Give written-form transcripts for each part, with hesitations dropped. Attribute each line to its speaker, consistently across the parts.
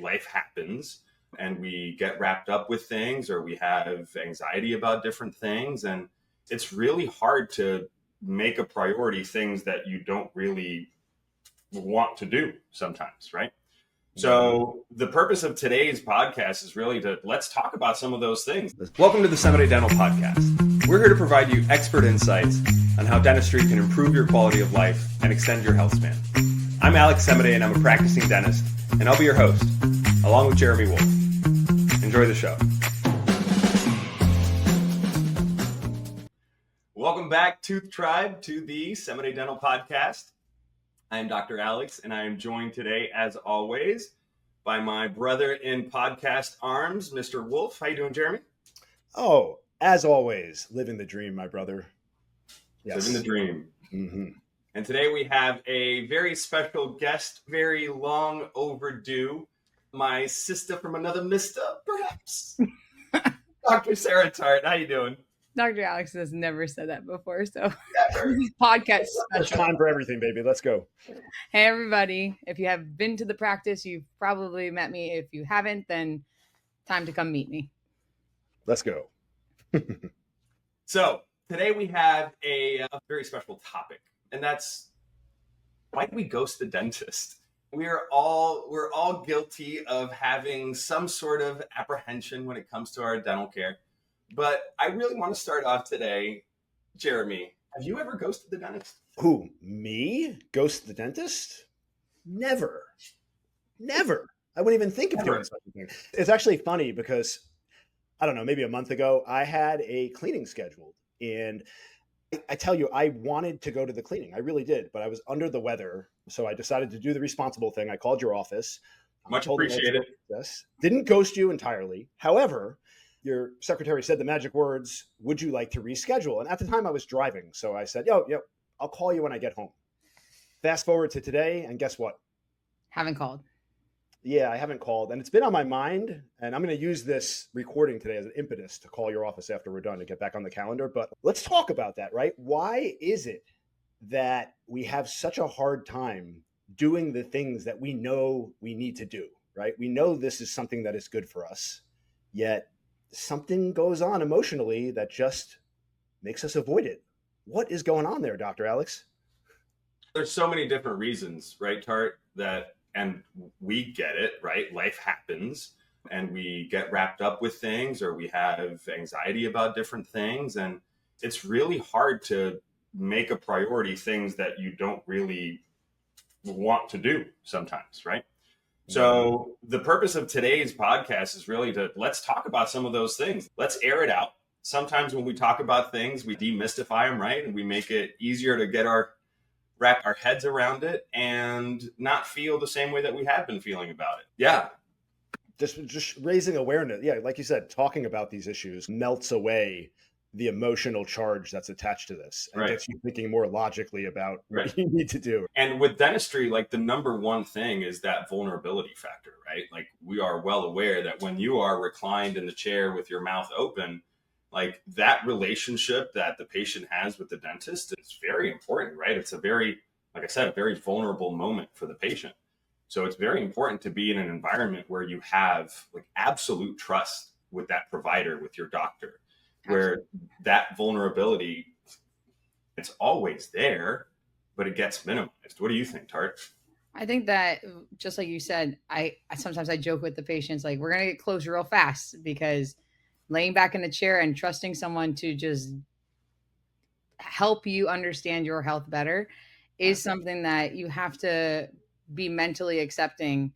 Speaker 1: life happens and we get wrapped up with things, or we have anxiety about different things. And it's really hard to make a priority things that you don't really want to do sometimes, right? So the purpose of today's podcast is really let's talk about some of those things. Welcome to the Semidey Dental Podcast. We're here to provide you expert insights on how dentistry can improve your quality of life and extend your health span. I'm Alex Semidey, and I'm a practicing dentist, and I'll be your host, along with Jeremy Wolf. Enjoy the show. Welcome back, Tooth Tribe, to the Semidey Dental Podcast. I am Dr. Alex, and I am joined today, as always, by my brother in podcast arms, Mr. Wolf. How you doing, Jeremy?
Speaker 2: Oh, as always, living the dream, my brother. Yes.
Speaker 1: Living the dream.
Speaker 2: Mm-hmm.
Speaker 1: And today we have a very special guest, very long overdue, my sister from another mister, perhaps, Dr. Sarah Tarte. How you doing?
Speaker 3: Dr. Alex has never said that before, so podcast
Speaker 2: There's
Speaker 3: special.
Speaker 2: time for everything, baby. Let's go.
Speaker 3: Hey, everybody. If you have been to the practice, you've probably met me. If you haven't, then time to come meet me.
Speaker 2: Let's go.
Speaker 1: So today we have a very special topic, and that's why do we ghost the dentist? We're all guilty of having some sort of apprehension when it comes to our dental care. But I really want to start off today, Jeremy. Have you ever ghosted the dentist?
Speaker 2: Who, me? Ghost the dentist? Never. I wouldn't even think of doing such a thing. It's actually funny because, I don't know, maybe a month ago, I had a cleaning scheduled. And I tell you, I wanted to go to the cleaning. I really did. But I was under the weather. So I decided to do the responsible thing. I called your office.
Speaker 1: Much appreciated.
Speaker 2: Yes. Didn't ghost you entirely. However, your secretary said the magic words, "Would you like to reschedule?" And at the time I was driving. So I said, yo, I'll call you when I get home. Fast forward to today. And guess what?
Speaker 3: Haven't called.
Speaker 2: Yeah, I haven't called. And it's been on my mind. And I'm going to use this recording today as an impetus to call your office after we're done to get back on the calendar. But let's talk about that, right? Why is it that we have such a hard time doing the things that we know we need to do, right? We know this is something that is good for us, yet something goes on emotionally that just makes us avoid it. What is going on there, Dr. Alex?
Speaker 1: There's so many different reasons, right, Tart, and we get it, right? Life happens and we get wrapped up with things, or we have anxiety about different things. And it's really hard to make a priority things that you don't really want to do sometimes, right? So the purpose of today's podcast is really let's talk about some of those things. Let's air it out. Sometimes when we talk about things, we demystify them, right? And we make it easier to wrap our heads around it and not feel the same way that we have been feeling about it. Yeah.
Speaker 2: Just raising awareness. Yeah, like you said, talking about these issues melts away the emotional charge that's attached to this and gets you thinking more logically about what you need to do.
Speaker 1: And with dentistry, like the number one thing is that vulnerability factor, right? Like we are well aware that when you are reclined in the chair with your mouth open, like that relationship that the patient has with the dentist is very important, right? It's a very, like I said, a very vulnerable moment for the patient. So it's very important to be in an environment where you have like absolute trust with that provider, with your doctor, where that vulnerability, it's always there, but it gets minimized. What do you think, Tart?
Speaker 3: I think that, just like you said, I sometimes joke with the patients, like, we're going to get close real fast, because laying back in the chair and trusting someone to just help you understand your health better is something that you have to be mentally accepting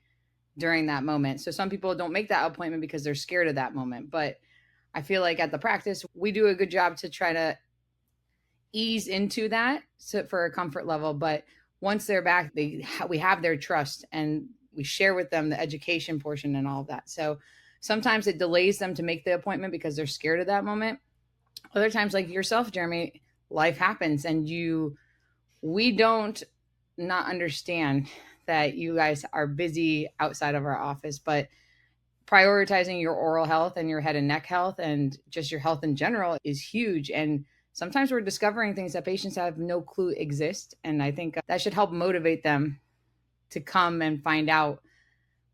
Speaker 3: during that moment. So some people don't make that appointment because they're scared of that moment, but I feel like at the practice, we do a good job to try to ease into that for a comfort level. But once they're back, we have their trust, and we share with them the education portion and all of that. So sometimes it delays them to make the appointment because they're scared of that moment. Other times, like yourself, Jeremy, life happens, and we don't not understand that you guys are busy outside of our office, but prioritizing your oral health and your head and neck health and just your health in general is huge. And sometimes we're discovering things that patients have no clue exist. And I think that should help motivate them to come and find out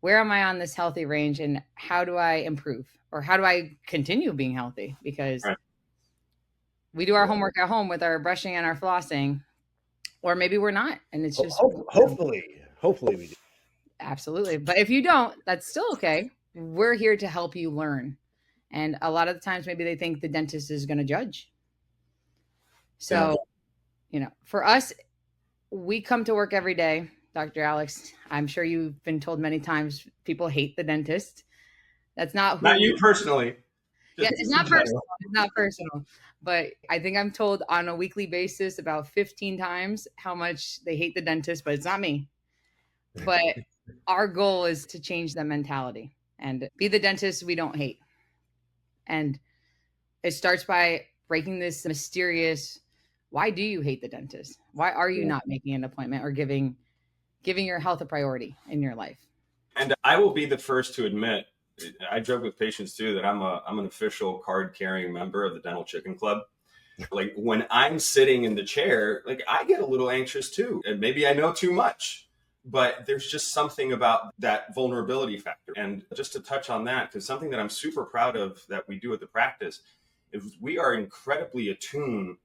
Speaker 3: where am I on this healthy range and how do I improve or how do I continue being healthy? Because
Speaker 1: Right.
Speaker 3: we do our homework at home with our brushing and our flossing, or maybe we're not. And it's just,
Speaker 2: Hopefully we do.
Speaker 3: absolutely. But if you don't, that's still okay. We're here to help you learn. And a lot of the times, maybe they think the dentist is going to judge.
Speaker 1: Yeah.
Speaker 3: So, for us, we come to work every day, Dr. Alex. I'm sure you've been told many times people hate the dentist. That's not
Speaker 1: Not
Speaker 3: who.
Speaker 1: you personally.
Speaker 3: Yeah,
Speaker 1: Just
Speaker 3: it's
Speaker 1: in
Speaker 3: not personal.
Speaker 1: general.
Speaker 3: It's not personal. But I think I'm told on a weekly basis about 15 times how much they hate the dentist, but it's not me. But our goal is to change the mentality and be the dentist we don't hate. And it starts by breaking this mysterious, why do you hate the dentist? Why are you
Speaker 2: Yeah.
Speaker 3: not making an appointment or giving your health a priority in your life?
Speaker 1: And I will be the first to admit, I joke with patients too that I'm an official card carrying member of the Dental Chicken Club. Like when I'm sitting in the chair, like I get a little anxious too, and maybe I know too much, but there's just something about that vulnerability factor. And just to touch on that, because something that I'm super proud of that we do at the practice is we are incredibly attuned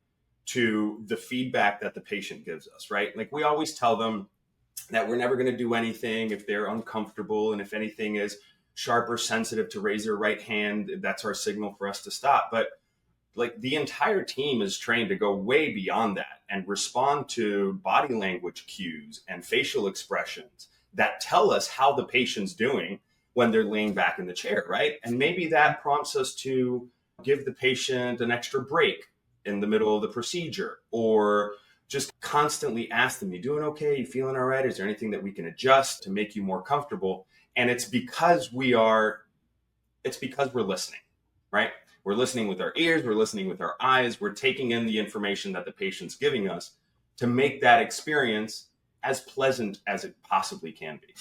Speaker 1: to the feedback that the patient gives us, right? Like we always tell them that we're never going to do anything if they're uncomfortable. And if anything is sharp or sensitive to raise their right hand, that's our signal for us to stop. But like the entire team is trained to go way beyond that and respond to body language cues and facial expressions that tell us how the patient's doing when they're laying back in the chair, right? And maybe that prompts us to give the patient an extra break in the middle of the procedure, or just constantly ask them, you doing okay? You feeling all right? Is there anything that we can adjust to make you more comfortable? And it's because we're listening, right? We're listening with our ears, we're listening with our eyes, we're taking in the information that the patient's giving us to make that experience as pleasant as it possibly can be.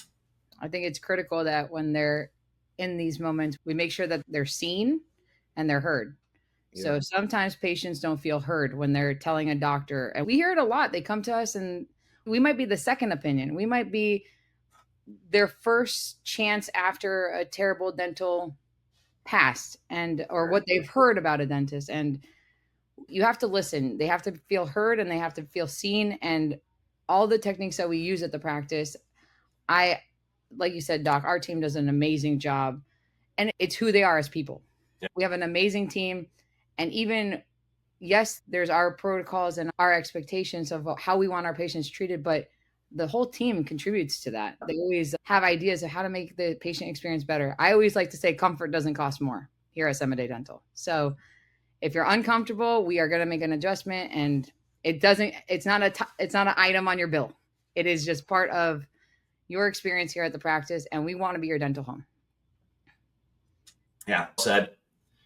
Speaker 3: I think it's critical that when they're in these moments, we make sure that they're seen and they're heard. So
Speaker 2: Yeah.
Speaker 3: sometimes patients don't feel heard when they're telling a doctor, and we hear it a lot. They come to us and we might be the second opinion. We might be their first chance after a terrible dental past and or what they've heard about a dentist. And you have to listen. They have to feel heard and they have to feel seen. And all the techniques that we use at the practice, I like you said, Doc, our team does an amazing job. And it's who they are as people.
Speaker 1: Yeah.
Speaker 3: We have an amazing team. And even yes, there's our protocols and our expectations of how we want our patients treated, but the whole team contributes to that. They always have ideas of how to make the patient experience better. I always like to say comfort doesn't cost more here at Semidey Dental. So if you're uncomfortable, we are going to make an adjustment, and it's not it's not an item on your bill. It is just part of your experience here at the practice, and we want to be your dental home.
Speaker 1: Yeah, said.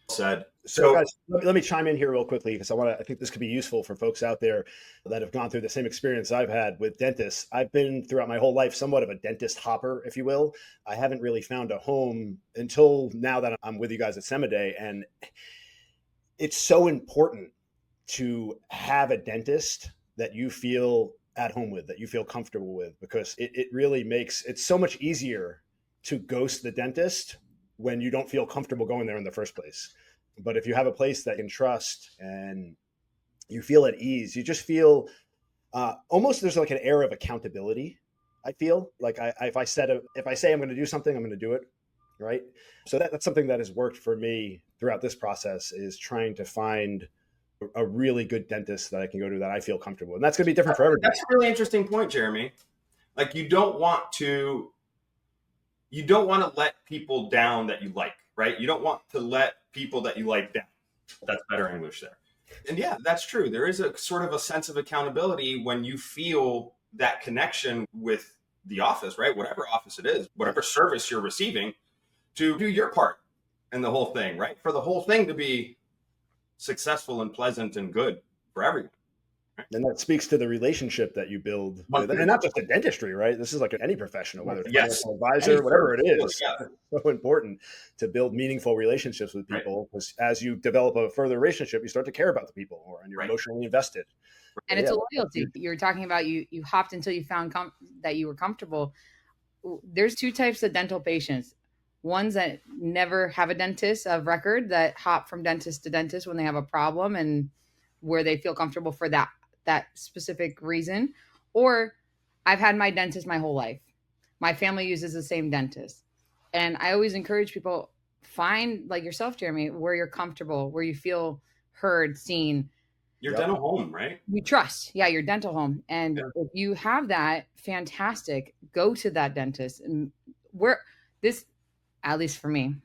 Speaker 2: So, guys, let me chime in here real quickly because I think this could be useful for folks out there that have gone through the same experience I've had with dentists. I've been throughout my whole life somewhat of a dentist hopper, if you will. I haven't really found a home until now that I'm with you guys at Semidey, and it's so important to have a dentist that you feel at home with, that you feel comfortable with, because it really makes it so much easier to ghost the dentist when you don't feel comfortable going there in the first place. But if you have a place that you can trust and you feel at ease, you just feel almost there's like an air of accountability. I feel like if I say I'm going to do something, I'm going to do it, right? So that's something that has worked for me throughout this process, is trying to find a really good dentist that I can go to that I feel comfortable. And that's going to be different for everybody.
Speaker 1: That's a really interesting point, Jeremy. Like you don't want to let people down that you like, right? You don't want to let people that you like down. That's better English there. And yeah, that's true. There is a sort of a sense of accountability when you feel that connection with the office, right? Whatever office it is, whatever service you're receiving, to do your part in the whole thing, right? For the whole thing to be successful and pleasant and good for everyone.
Speaker 2: And that speaks to the relationship that you build with, and not just the dentistry, right? This is like any professional, whether it's financial advisor, whatever it is. Yeah. It's so important to build meaningful relationships with people, because as you develop a further relationship, you start to care about the people, and you're emotionally invested.
Speaker 3: And it's a loyalty. You're talking about you hopped until you found that you were comfortable. there's two types of dental patients. Ones that never have a dentist of record, that hop from dentist to dentist when they have a problem and where they feel comfortable for that specific reason. Or I've had my dentist my whole life. My family uses the same dentist. And I always encourage people, find, like yourself, Jeremy, where you're comfortable, where you feel heard, seen.
Speaker 1: Your
Speaker 2: Yep.
Speaker 1: dental home, right?
Speaker 3: You trust. Yeah, your dental home. And
Speaker 1: Yeah.
Speaker 3: if you have that, fantastic. Go to that dentist. And we're this, at least for me,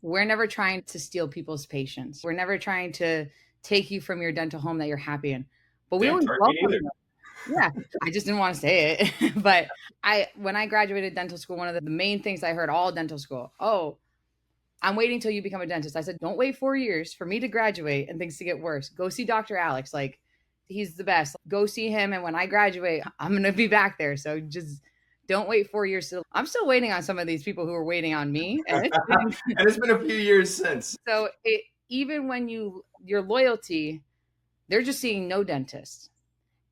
Speaker 3: we're never trying to steal people's patients. We're never trying to take you from your dental home that you're happy in. But we
Speaker 1: Damn,
Speaker 3: always
Speaker 1: Tarte, me
Speaker 3: welcome
Speaker 1: neither.
Speaker 3: you. Yeah, I just didn't want to say it. But when I graduated dental school, one of the main things I heard all dental school, oh, I'm waiting till you become a dentist. I said, don't wait 4 years for me to graduate and things to get worse. Go see Dr. Alex. Like, he's the best. Go see him. And when I graduate, I'm going to be back there. So just don't wait 4 years. I'm still waiting on some of these people who are waiting on me. And
Speaker 1: And it's been a few years since.
Speaker 3: so even when your loyalty, they're just seeing no dentist.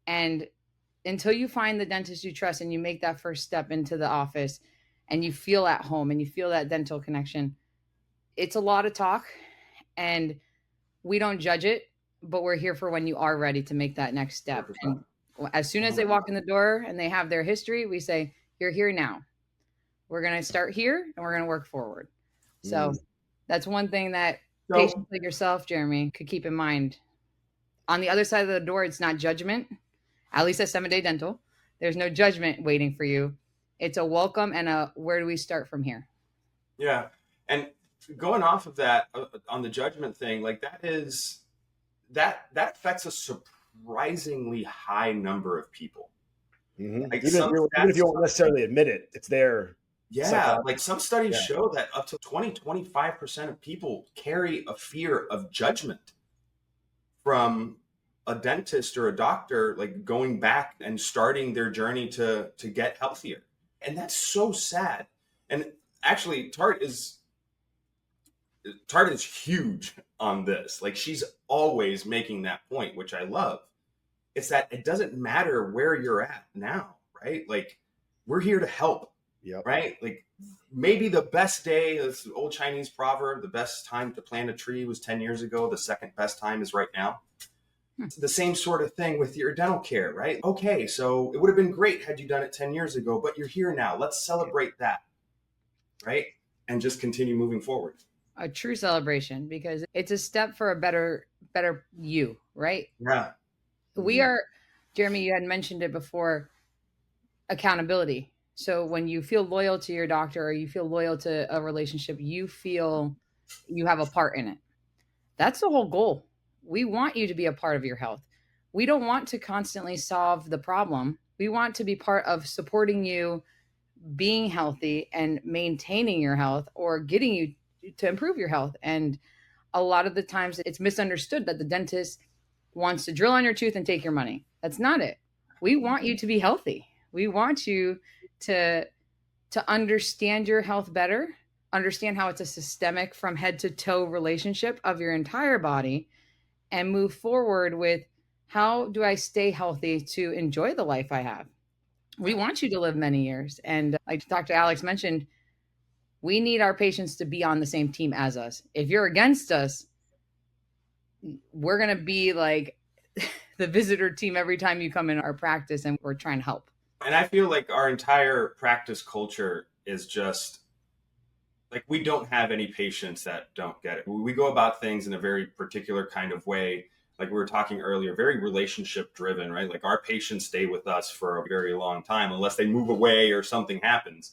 Speaker 3: And until you find the dentist you trust and you make that first step into the office and you feel at home and you feel that dental connection, it's a lot of talk, and we don't judge it, but we're here for when you are ready to make that next step.
Speaker 1: 100%.
Speaker 3: And as soon as they walk in the door and they have their history, we say, you're here now. We're going to start here and we're going to work forward. So that's one thing that patients like yourself, Jeremy, could keep in mind. On the other side of the door, it's not judgment. At least at Semidey Dental, there's no judgment waiting for you. It's a welcome and a where do we start from here?
Speaker 1: Yeah. And going off of that, on the judgment thing, like that affects a surprisingly high number of people. Like
Speaker 2: Even if you won't necessarily admit it, it's there.
Speaker 1: Yeah, like some studies show that up to 20-25% of people carry a fear of judgment from a dentist or a doctor, like going back and starting their journey to get healthier. And that's so sad. And actually, Tarte is huge on this. Like, she's always making that point, which I love. It's that it doesn't matter where you're at now, right? Like, we're here to help.
Speaker 2: Yep.
Speaker 1: Right? Like, maybe the best day, this old Chinese proverb, the best time to plant a tree was 10 years ago. The second best time is right now. It's the same sort of thing with your dental care, right? Okay, so it would have been great had you done it 10 years ago, but you're here now. Let's celebrate that, right? And just continue moving forward.
Speaker 3: A true celebration, because it's a step for a better you, right?
Speaker 1: Yeah.
Speaker 3: We are, Jeremy, you had mentioned it before, accountability. So when you feel loyal to your doctor or you feel loyal to a relationship, you feel you have a part in it. That's the whole goal. We want you to be a part of your health. We don't want to constantly solve the problem. We want to be part of supporting you being healthy and maintaining your health, or getting you to improve your health. And a lot of the times it's misunderstood that the dentist wants to drill on your tooth and take your money. That's not it. We want you to be healthy. We want you to understand your health better, understand how it's a systemic from head to toe relationship of your entire body, and move forward with, how do I stay healthy to enjoy the life I have? We want you to live many years. And like Dr. Alex mentioned, we need our patients to be on the same team as us. If you're against us, we're going to be like the visitor team every time you come in our practice, and we're trying to help.
Speaker 1: And I feel like our entire practice culture is just like, we don't have any patients that don't get it. We go about things in a very particular kind of way. Like we were talking earlier, very relationship driven, right? Like, our patients stay with us for a very long time unless they move away or something happens.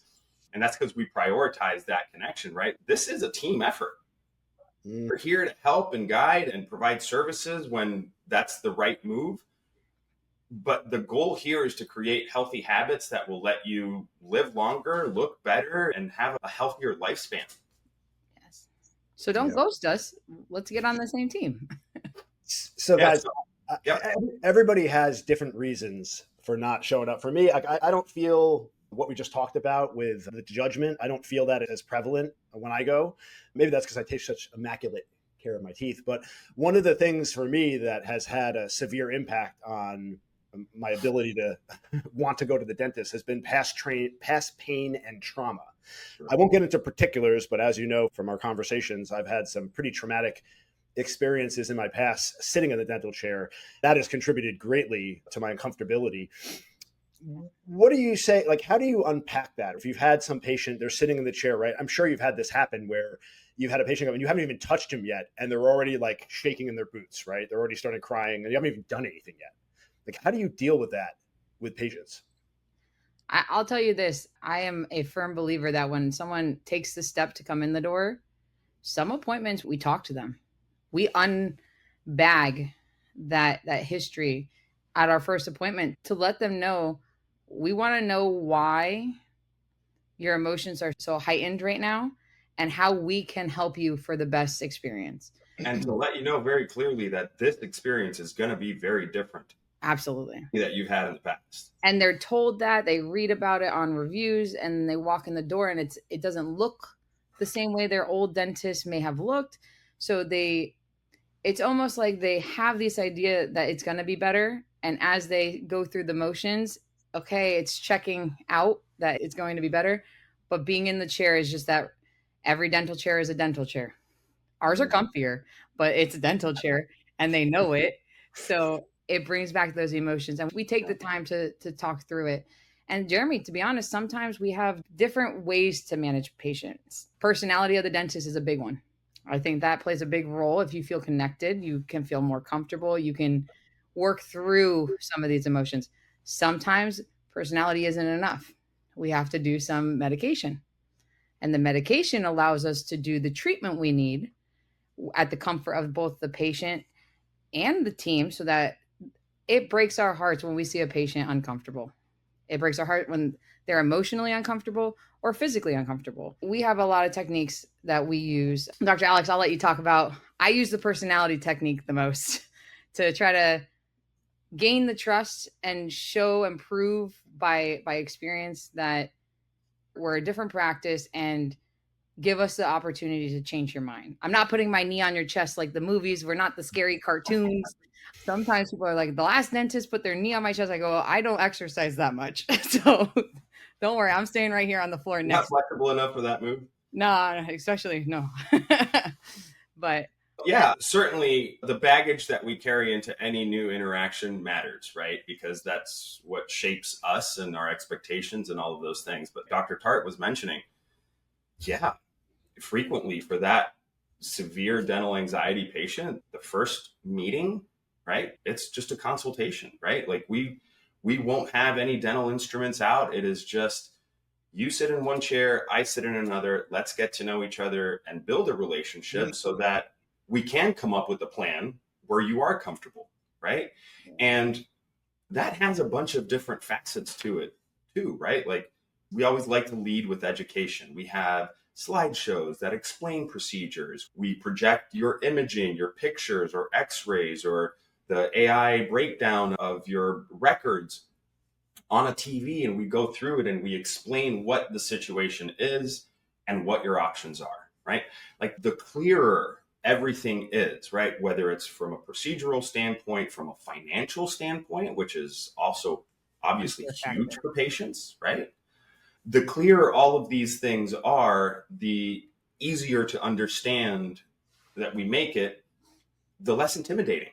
Speaker 1: And that's because we prioritize that connection, right? This is a team effort. We're here to help and guide and provide services when that's the right move. But the goal here is to create healthy habits that will let you live longer, look better, and have a healthier lifespan.
Speaker 3: Yes. So don't ghost us. Let's get on the same team.
Speaker 2: So guys, everybody has different reasons for not showing up. For me, I don't feel what we just talked about with the judgment. I don't feel that as prevalent when I go. Maybe that's because I take such immaculate care of my teeth. But one of the things for me that has had a severe impact on my ability to want to go to the dentist has been past pain and trauma.
Speaker 1: Sure.
Speaker 2: I won't get into particulars, but as you know from our conversations, I've had some pretty traumatic experiences in my past sitting in the dental chair. That has contributed greatly to my uncomfortability. What do you say? Like, how do you unpack that? If you've had some patient, they're sitting in the chair, right? I'm sure you've had this happen where you've had a patient come and you haven't even touched him yet, and they're already like shaking in their boots, right? They're already starting crying, and you haven't even done anything yet. Like, how do you deal with that with patients?
Speaker 3: I'll tell you this. I am a firm believer that when someone takes the step to come in the door, some appointments we talk to them. We unbag that history at our first appointment to let them know we want to know why your emotions are so heightened right now and how we can help you for the best experience.
Speaker 1: And to let you know very clearly that this experience is going to be very different
Speaker 3: Absolutely.
Speaker 1: that you've had in the past.
Speaker 3: And they're told that, they read about it on reviews, and they walk in the door and it doesn't look the same way their old dentist may have looked. So it's almost like they have this idea that it's going to be better, and as they go through the motions, okay, it's checking out that it's going to be better, but being in the chair is just that every dental chair is a dental chair. Ours are comfier, but it's a dental chair and they know it. So it brings back those emotions, and we take the time to talk through it. And Jeremy, to be honest, sometimes we have different ways to manage patients. Personality of the dentist is a big one. I think that plays a big role. If you feel connected, you can feel more comfortable. You can work through some of these emotions. Sometimes personality isn't enough. We have to do some medication. And the medication allows us to do the treatment we need at the comfort of both the patient and the team, so that it breaks our hearts when we see a patient uncomfortable. It breaks our heart when they're emotionally uncomfortable or physically uncomfortable. We have a lot of techniques that we use. Dr. Alex, I'll let you talk about. I use the personality technique the most to try to gain the trust and show and prove by experience that we're a different practice, and give us the opportunity to change your mind. I'm not putting my knee on your chest like the movies. We're not the scary cartoons. Sometimes people are like, the last dentist put their knee on my chest. I go, well, I don't exercise that much. So don't worry. I'm staying right here on the floor
Speaker 1: Not
Speaker 3: next.
Speaker 1: flexible enough for that move.
Speaker 3: No, especially no. But
Speaker 1: yeah, certainly the baggage that we carry into any new interaction matters, right? Because that's what shapes us and our expectations and all of those things. But Dr. Tarte was mentioning, yeah, frequently for that severe dental anxiety patient, the first meeting, right? It's just a consultation, right? Like we won't have any dental instruments out. It is just you sit in one chair, I sit in another. Let's get to know each other and build a relationship so that we can come up with a plan where you are comfortable, right? And that has a bunch of different facets to it too, right? Like we always like to lead with education. We have slideshows that explain procedures. We project your imaging, your pictures or x-rays or the AI breakdown of your records on a TV, and we go through it and we explain what the situation is and what your options are, right? Like the clearer everything is, right? Whether it's from a procedural standpoint, from a financial standpoint, which is also obviously huge for patients, right? The clearer all of these things are, the easier to understand that we make it, the less intimidating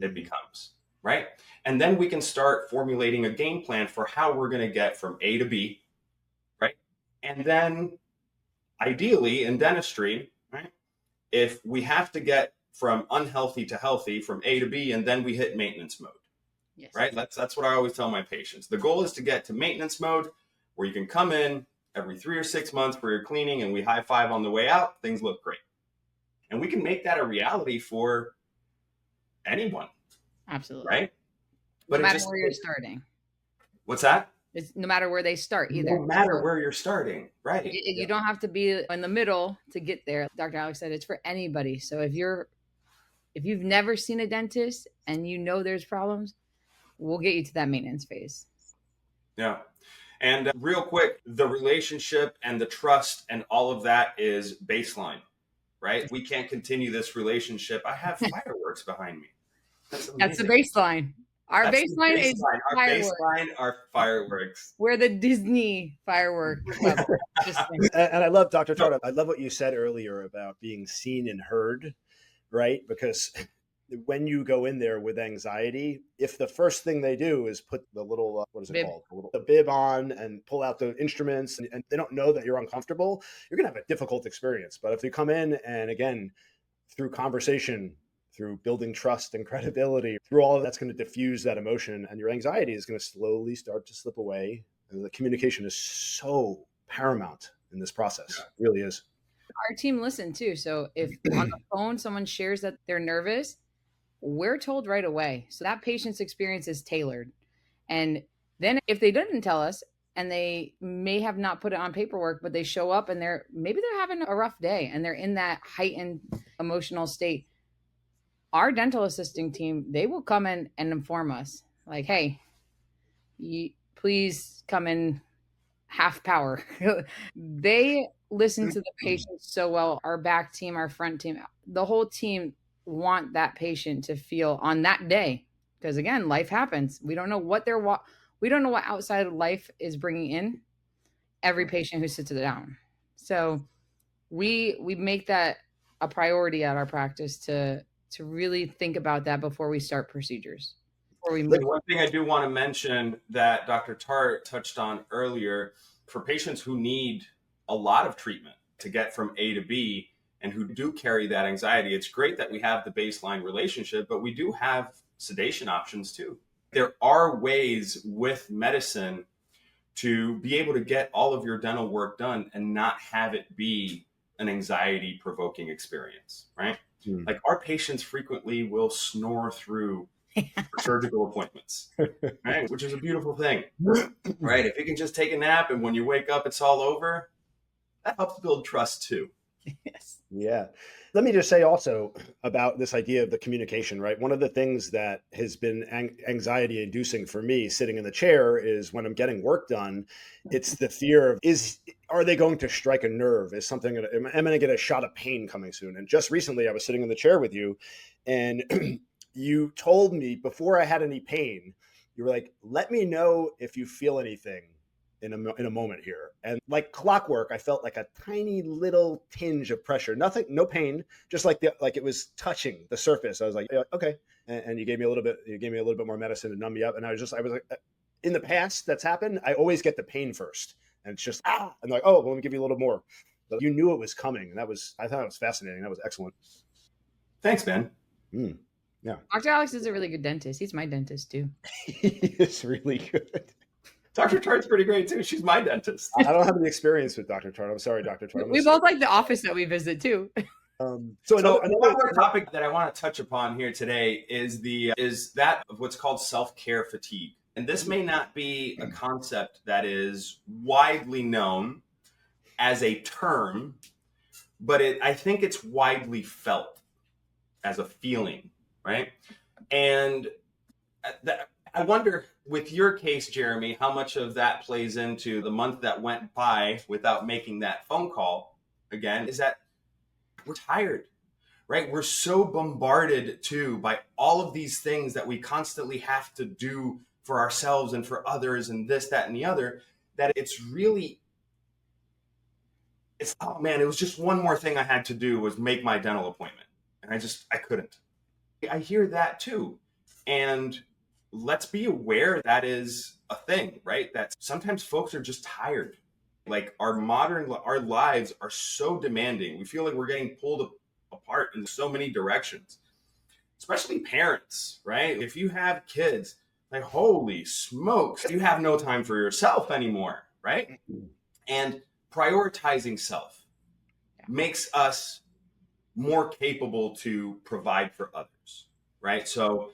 Speaker 1: it becomes, right? And then we can start formulating a game plan for how we're going to get from A to B, right? And then ideally in dentistry, right, if we have to get from unhealthy to healthy, from A to B, and then we hit maintenance mode, yes, right? That's what I always tell my patients. The goal is to get to maintenance mode where you can come in every 3 or 6 months for your cleaning and we high five on the way out. Things look great. And we can make that a reality for anyone.
Speaker 3: Absolutely.
Speaker 1: Right?
Speaker 3: But no matter where you're starting.
Speaker 1: What's that?
Speaker 3: It's no matter where they start either.
Speaker 1: No matter where you're starting, right?
Speaker 3: You don't have to be in the middle to get there. Dr. Alex said it's for anybody. So if you've never seen a dentist and you know there's problems, we'll get you to that maintenance phase.
Speaker 1: Yeah. And real quick, the relationship and the trust and all of that is baseline, right? We can't continue this relationship. I have fireworks behind me.
Speaker 3: That's the baseline. Our
Speaker 1: That's the
Speaker 3: baseline is
Speaker 1: baseline. Our
Speaker 3: fireworks.
Speaker 1: baseline are fireworks.
Speaker 3: We're the Disney firework level. Just saying.
Speaker 2: And I love Dr. Tarte. I love what you said earlier about being seen and heard, right? Because when you go in there with anxiety, if the first thing they do is put the little, what is it
Speaker 3: Bib.
Speaker 2: called? The bib on and pull out the instruments, and they don't know that you're uncomfortable, you're going to have a difficult experience. But if you come in and again, through conversation, through building trust and credibility, through all of that's going to diffuse that emotion, and your anxiety is going to slowly start to slip away. And the communication is so paramount in this process. It really is.
Speaker 3: Our team listen too. So if on the phone someone shares that they're nervous, we're told right away. So that patient's experience is tailored. And then if they didn't tell us and they may have not put it on paperwork, but they show up and maybe they're having a rough day and they're in that heightened emotional state, our dental assisting team, they will come in and inform us like, hey, please come in half power. They listen to the patient so well. Our back team, our front team, the whole team want that patient to feel on that day, because again, life happens. We don't know what we don't know what outside of life is bringing in every patient who sits down. So we make that a priority at our practice to really think about that before we start procedures. Before we move.
Speaker 1: One thing I do want to mention that Dr. Tarte touched on earlier, for patients who need a lot of treatment to get from A to B and who do carry that anxiety, it's great that we have the baseline relationship, but we do have sedation options too. There are ways with medicine to be able to get all of your dental work done and not have it be an anxiety provoking experience, right? Like our patients frequently will snore through surgical appointments, right? Which is a beautiful thing, right? If you can just take a nap and when you wake up, it's all over, that helps build trust too.
Speaker 3: Yes.
Speaker 2: Yeah. Let me just say also about this idea of the communication, right? One of the things that has been anxiety inducing for me sitting in the chair is when I'm getting work done, it's the fear of, are they going to strike a nerve? Am I going to get a shot of pain coming soon? And just recently I was sitting in the chair with you and you told me before I had any pain, you were like, let me know if you feel anything in a moment here. And like clockwork, I felt like a tiny little tinge of pressure, nothing, no pain, just like it was touching the surface. I was like, yeah, okay. And you gave me a little bit more medicine to numb me up. And I was like, in the past that's happened, I always get the pain first. And it's just, and like, oh, well, let me give you a little more. But you knew it was coming. And I thought it was fascinating. That was excellent.
Speaker 1: Thanks, man.
Speaker 2: Yeah.
Speaker 3: Dr. Alex is a really good dentist. He's my dentist too.
Speaker 2: He is really good.
Speaker 1: Dr. Tarte's pretty great too. She's my dentist.
Speaker 2: I don't have any experience with Dr. Tarte. I'm sorry, Dr. Tarte.
Speaker 3: We both like the office that we visit too.
Speaker 1: One more topic that I want to touch upon here today is that of what's called self-care fatigue. And this may not be a concept that is widely known as a term, but I think it's widely felt as a feeling, right? And I wonder, with your case, Jeremy, how much of that plays into the month that went by without making that phone call again, is that we're tired, right? We're so bombarded too by all of these things that we constantly have to do for ourselves and for others and this, that, and the other, that oh man, it was just one more thing I had to do was make my dental appointment. And I couldn't. I hear that too. And let's be aware that is a thing, right? That sometimes folks are just tired. Like our lives are so demanding. We feel like we're getting pulled apart in so many directions, especially parents, right? If you have kids, like, holy smokes, you have no time for yourself anymore, right? And prioritizing self makes us more capable to provide for others, right? So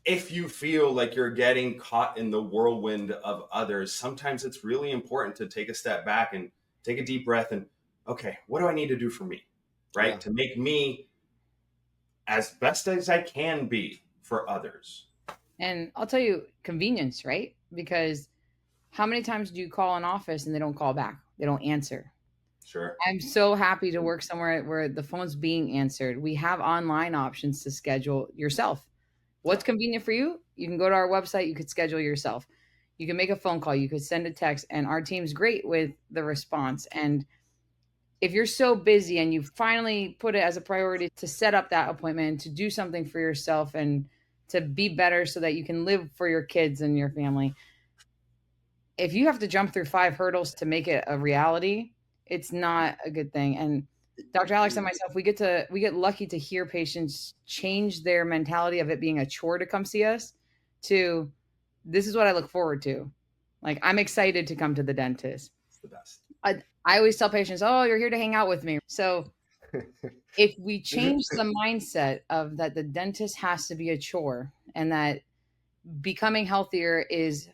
Speaker 1: if you feel like you're getting caught in the whirlwind of others, sometimes it's really important to take a step back and take a deep breath and, okay, what do I need to do for me, right? Yeah. To make me as best as I can be for others.
Speaker 3: And I'll tell you, convenience, right? Because how many times do you call an office and they don't call back? They don't answer.
Speaker 1: Sure.
Speaker 3: I'm so happy to work somewhere where the phone's being answered. We have online options to schedule yourself. What's convenient for you You can go to our website, you could schedule yourself. You can make a phone call, you could send a text, and our team's great with the response. And if you're so busy and you finally put it as a priority to set up that appointment, to do something for yourself and to be better so that you can live for your kids and your family, if you have to jump through 5 hurdles to make it a reality, it's not a good thing. And Dr. Alex and myself, we get lucky to hear patients change their mentality of it being a chore to come see us to, this is what I look forward to. Like, I'm excited to come to the dentist.
Speaker 1: It's the best.
Speaker 3: I always tell patients, oh, you're here to hang out with me. So if we change the mindset of that the dentist has to be a chore and that becoming healthier is,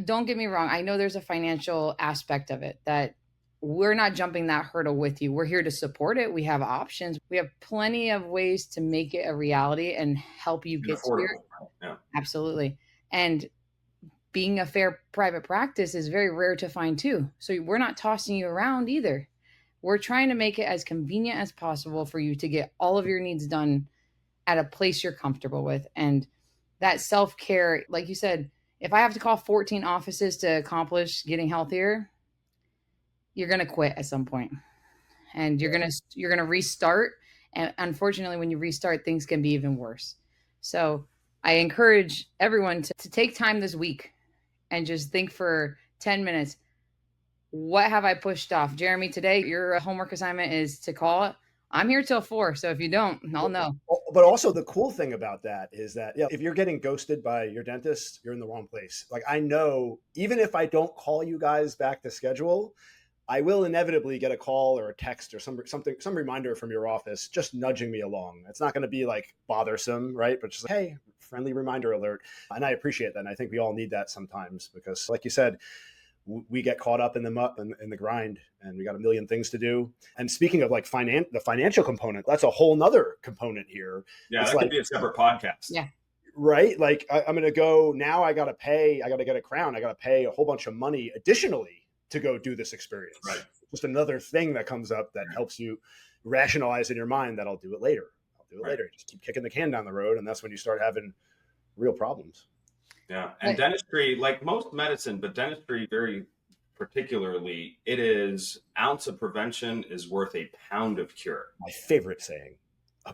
Speaker 3: don't get me wrong, I know there's a financial aspect of it that we're not jumping that hurdle with you. We're here to support it. We have options. We have plenty of ways to make it a reality and help you get to your,
Speaker 1: Yeah.
Speaker 3: absolutely. And being a fair private practice is very rare to find too. So we're not tossing you around either. We're trying to make it as convenient as possible for you to get all of your needs done at a place you're comfortable with. And that self-care, like you said, if I have to call 14 offices to accomplish getting healthier, you're going to quit at some point. And you're going to restart, and unfortunately when you restart, things can be even worse. So I encourage everyone to take time this week and just think for 10 minutes, what have I pushed off? Jeremy, today your homework assignment is to call. I'm here till 4, so if you don't, I'll know.
Speaker 2: But also the cool thing about that is that, yeah, if you're getting ghosted by your dentist, you're in the wrong place. Like, I know even if I don't call you guys back to schedule, I will inevitably get a call or a text or some reminder from your office just nudging me along. It's not going to be like bothersome, right? But just like, hey, friendly reminder alert. And I appreciate that. And I think we all need that sometimes because, like you said, we get caught up in the grind, and we got a million things to do. And speaking of like the financial component, that's a whole nother component here.
Speaker 1: Yeah,
Speaker 2: it's
Speaker 1: that
Speaker 2: like,
Speaker 1: could be a separate podcast.
Speaker 3: Yeah.
Speaker 2: Right? Like I'm going to go now. I got to get a crown. I got to pay a whole bunch of money additionally to go do this experience.
Speaker 1: Right.
Speaker 2: Just another thing that comes up that helps you rationalize in your mind that I'll do it later. Later. Just keep kicking the can down the road. And that's when you start having real problems.
Speaker 1: Yeah. And dentistry, like most medicine, but dentistry very particularly, it is ounce of prevention is worth a pound of cure.
Speaker 2: My favorite saying.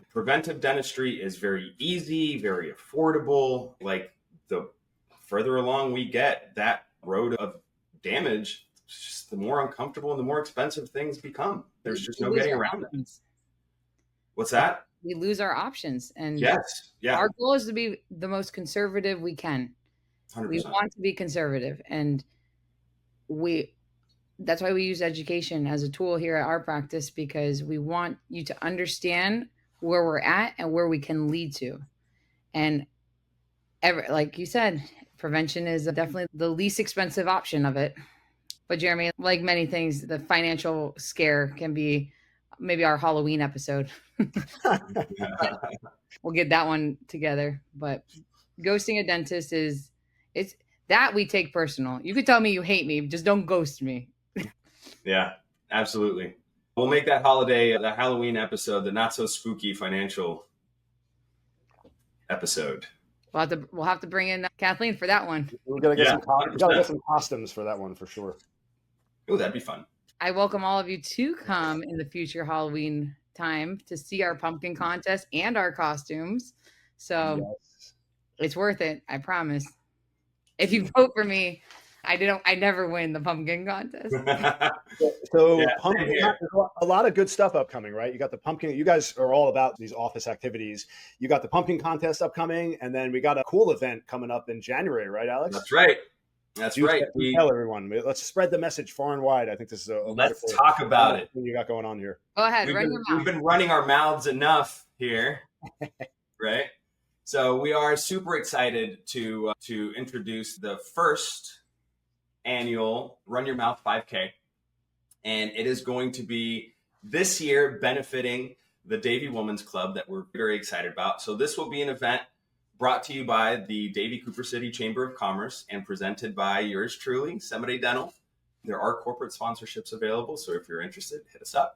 Speaker 1: Preventive dentistry is very easy, very affordable. Like, the further along we get, that road of damage, just the more uncomfortable and the more expensive things become. There's just no getting around it. What's that?
Speaker 3: We lose our options. And
Speaker 1: yes, yeah.
Speaker 3: Our goal is to be the most conservative we can.
Speaker 1: 100%.
Speaker 3: We want to be conservative, and that's why we use education as a tool here at our practice, because we want you to understand where we're at and where we can lead to. And like you said, prevention is definitely the least expensive option of it. But Jeremy, like many things, the financial scare can be maybe our Halloween episode. We'll get that one together. But ghosting a dentist it's that we take personal. You could tell me you hate me, just don't ghost me.
Speaker 1: Yeah, absolutely. We'll make that the Halloween episode, the not so spooky financial episode.
Speaker 3: We'll have to bring in Kathleen for that one.
Speaker 2: We're gonna get some costumes for that one for sure.
Speaker 1: Oh, that'd be fun.
Speaker 3: I welcome all of you to come in the future Halloween time to see our pumpkin contest and our costumes. So It's worth it, I promise. If you vote for me, I never win the pumpkin contest.
Speaker 2: Pumpkin, a lot of good stuff upcoming, right? You got the pumpkin. You guys are all about these office activities. You got the pumpkin contest upcoming, and then we got a cool event coming up in January, right, Alex?
Speaker 1: That's right. That's right.
Speaker 2: Tell everyone. Let's spread the message far and wide. I think this is
Speaker 1: let's talk about it.
Speaker 2: You got going on here.
Speaker 3: Go ahead.
Speaker 1: We've been running our mouths enough here, right? So we are super excited to introduce the first annual Run Your Mouth 5K, and it is going to be this year benefiting the Davie Women's Club that we're very excited about. So this will be an event brought to you by the Davie Cooper City Chamber of Commerce and presented by yours truly, Semidey Dental. There are corporate sponsorships available, so if you're interested, hit us up.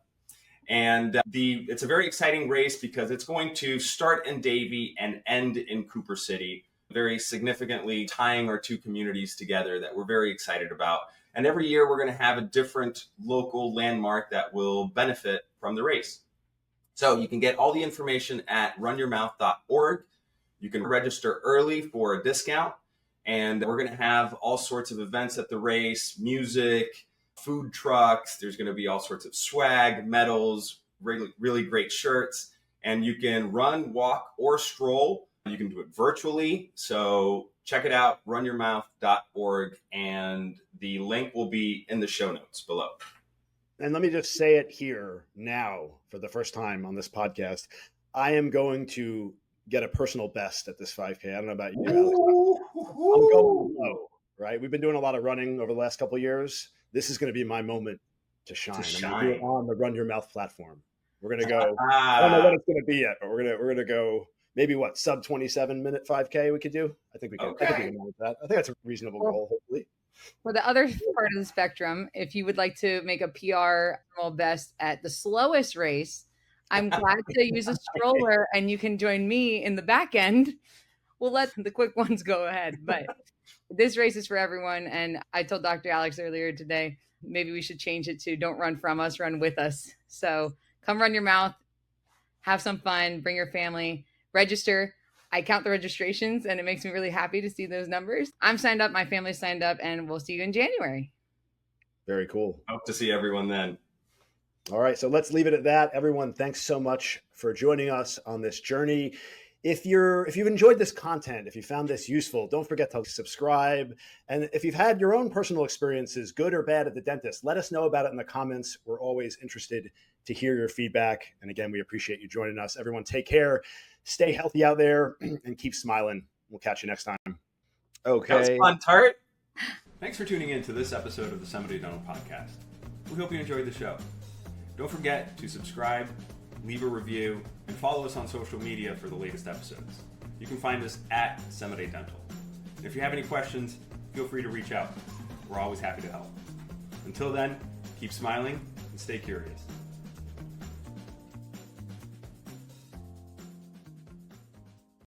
Speaker 1: And it's a very exciting race because it's going to start in Davie and end in Cooper City. very significantly tying our two communities together that we're very excited about. And every year we're going to have a different local landmark that will benefit from the race. So you can get all the information at runyourmouth.org. You can register early for a discount. And we're going to have all sorts of events at the race, music, food trucks. There's going to be all sorts of swag, medals, really, really great shirts. And you can run, walk, or stroll. You can do it virtually. So check it out, runyourmouth.org. And the link will be in the show notes below.
Speaker 2: And let me just say it here now for the first time on this podcast. I am going to get a personal best at this 5K. I don't know about you, Alex. I'm going low, right? We've been doing a lot of running over the last couple of years. This is going to be my moment to shine. I'm going to do it on the Run Your Mouth platform. We're going to go. I don't know what it's going to be yet, but we're going to go. Maybe what, sub 27-minute 5K we could do? I think we can. Okay. I think we can manage that. I think that's a reasonable goal, hopefully.
Speaker 3: For the other part of the spectrum, if you would like to make a PR best at the slowest race, I'm glad to use a stroller and you can join me in the back end. We'll let the quick ones go ahead, but this race is for everyone. And I told Dr. Alex earlier today, maybe we should change it to don't run from us, run with us. So come run your mouth, have some fun, bring your family, register. I count the registrations and it makes me really happy to see those numbers. I'm signed up, my family's signed up, and we'll see you in January.
Speaker 2: Very cool.
Speaker 1: Hope to see everyone then.
Speaker 2: All right, so let's leave it at that. Everyone, thanks so much for joining us on this journey. If you've enjoyed this content, if you found this useful, don't forget to subscribe. And if you've had your own personal experiences, good or bad, at the dentist, let us know about it in the comments. We're always interested to hear your feedback. And again, we appreciate you joining us. Everyone, take care. Stay healthy out there and keep smiling. We'll catch you next time. Okay.
Speaker 1: That was fun, Tarte. Thanks for tuning in to this episode of the Semidey Dental Podcast. We hope you enjoyed the show. Don't forget to subscribe, leave a review, and follow us on social media for the latest episodes. You can find us at Semidey Dental. And if you have any questions, feel free to reach out. We're always happy to help. Until then, keep smiling and stay curious.